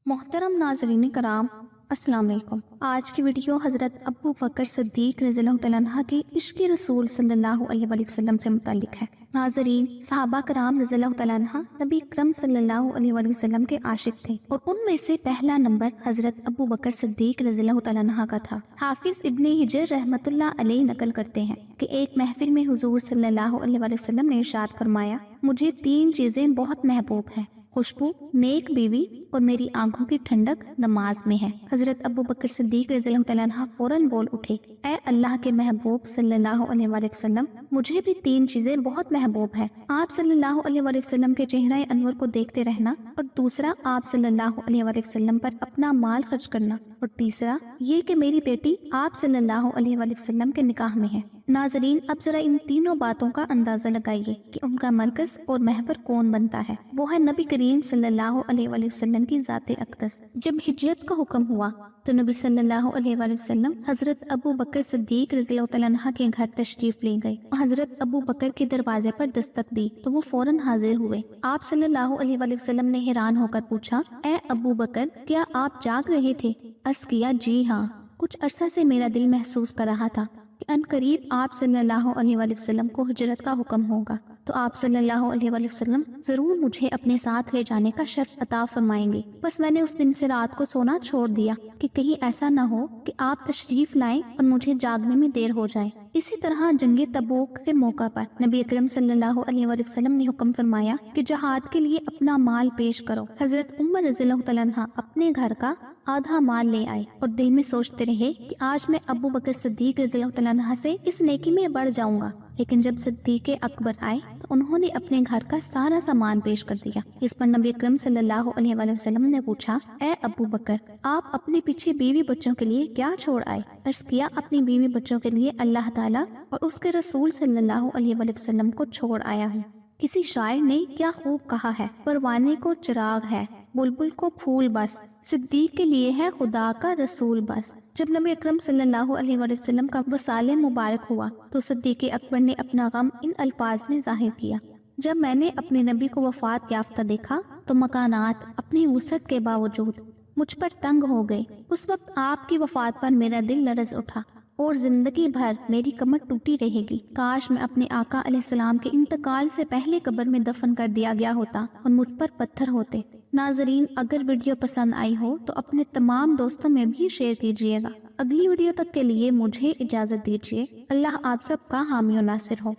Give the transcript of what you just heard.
محترم ناظرین کرام، السلام علیکم۔ آج کی ویڈیو حضرت ابو بکر صدیق رضی اللہ تعالیٰ عنہ کی عشق رسول صلی اللہ علیہ وآلہ وسلم سے متعلق ہے۔ ناظرین، صحابہ کرام رضی اللہ تعالیٰ عنہ نبی اکرم صلی اللہ علیہ وآلہ وسلم کے عاشق تھے، اور ان میں سے پہلا نمبر حضرت ابو بکر صدیق رضی اللہ تعالیٰ عنہ کا تھا۔ حافظ ابن حجر رحمۃ اللہ علیہ نقل کرتے ہیں کہ ایک محفل میں حضور صلی اللہ علیہ وآلہ وسلم نے ارشاد فرمایا، مجھے 3 چیزیں بہت محبوب ہیں: خوشبو، نیک بیوی اور میری آنکھوں کی ٹھنڈک نماز میں ہے۔ حضرت ابو بکر صدیق رضی اللہ تعالیٰ عنہ فوراً بول اٹھے، اے اللہ کے محبوب صلی اللہ علیہ وآلہ وسلم، مجھے بھی 3 چیزیں بہت محبوب ہیں: آپ صلی اللہ علیہ وآلہ وسلم کے چہرہ انور کو دیکھتے رہنا، اور دوسرا آپ صلی اللہ علیہ وآلہ وسلم پر اپنا مال خرچ کرنا، اور تیسرا یہ کہ میری بیٹی آپ صلی اللہ علیہ وآلہ وسلم کے نکاح میں ہے۔ ناظرین، اب ذرا ان تینوں باتوں کا اندازہ لگائیے کہ ان کا مرکز اور محور کون بنتا ہے۔ وہ ہے نبی کریم صلی اللہ علیہ وآلہ وسلم کی ذات اقدس۔ جب ہجرت کا حکم ہوا تو نبی صلی اللہ علیہ وآلہ وسلم حضرت ابو بکر صدیق رضی اللہ تعالیٰ عنہ کے گھر تشریف لے گئے۔ حضرت ابو بکر کے دروازے پر دستک دی تو وہ فوراً حاضر ہوئے۔ آپ صلی اللہ علیہ وآلہ وسلم نے حیران ہو کر پوچھا، اے ابو بکر، کیا آپ جاگ رہے تھے؟ عرض کیا، جی ہاں، کچھ عرصہ سے میرا دل محسوس کر رہا تھا کہ ان قریب آپ صلی اللہ علیہ وآلہ وسلم کو ہجرت کا حکم ہوگا، تو آپ صلی اللہ علیہ وآلہ وسلم ضرور مجھے اپنے ساتھ لے جانے کا شرف عطا فرمائیں گے۔ بس میں نے اس دن سے رات کو سونا چھوڑ دیا کہ کہیں ایسا نہ ہو کہ آپ تشریف لائیں اور مجھے جاگنے میں دیر ہو جائے۔ اسی طرح جنگ تبوک کے موقع پر نبی اکرم صلی اللہ علیہ وآلہ وسلم نے حکم فرمایا کہ جہاد کے لیے اپنا مال پیش کرو۔ حضرت عمر رضی اللہ تعالیٰ عنہ اپنے گھر کا آدھا مال لے آئے اور دل میں سوچتے رہے کہ آج میں ابو بکر صدیق رضی اللہ تعالیٰ عنہ سے اس نیکی میں بڑھ جاؤں گا، لیکن جب صدیق اکبر آئے تو انہوں نے اپنے گھر کا سارا سامان پیش کر دیا۔ اس پر نبی اکرم صلی اللہ علیہ وآلہ وسلم نے پوچھا، اے ابو بکر، آپ اپنے پیچھے بیوی بچوں کے لیے کیا چھوڑ آئے؟ عرض کیا، اپنی بیوی بچوں کے لیے اللہ تعالیٰ اور اس کے رسول صلی اللہ علیہ وآلہ وسلم کو چھوڑ آیا ہوں۔ کسی شاعر نے کیا خوب کہا ہے، پروانے کو چراغ ہے، بلبل کو پھول بس، صدیق کے لیے ہے خدا کا رسول بس۔ جب نبی اکرم صلی اللہ علیہ وآلہ وسلم کا وصال مبارک ہوا تو صدیق اکبر نے اپنا غم ان الفاظ میں ظاہر کیا، جب میں نے اپنے نبی کو وفات یافتہ دیکھا تو مکانات اپنی وسعت کے باوجود مجھ پر تنگ ہو گئے۔ اس وقت آپ کی وفات پر میرا دل لرز اٹھا اور زندگی بھر میری کمر ٹوٹی رہے گی۔ کاش میں اپنے آقا علیہ السلام کے انتقال سے پہلے قبر میں دفن کر دیا گیا ہوتا اور مجھ پر پتھر ہوتے۔ ناظرین، اگر ویڈیو پسند آئی ہو تو اپنے تمام دوستوں میں بھی شیئر کیجیے گا۔ اگلی ویڈیو تک کے لیے مجھے اجازت دیجیے۔ اللہ آپ سب کا حامی و ناصر ہو۔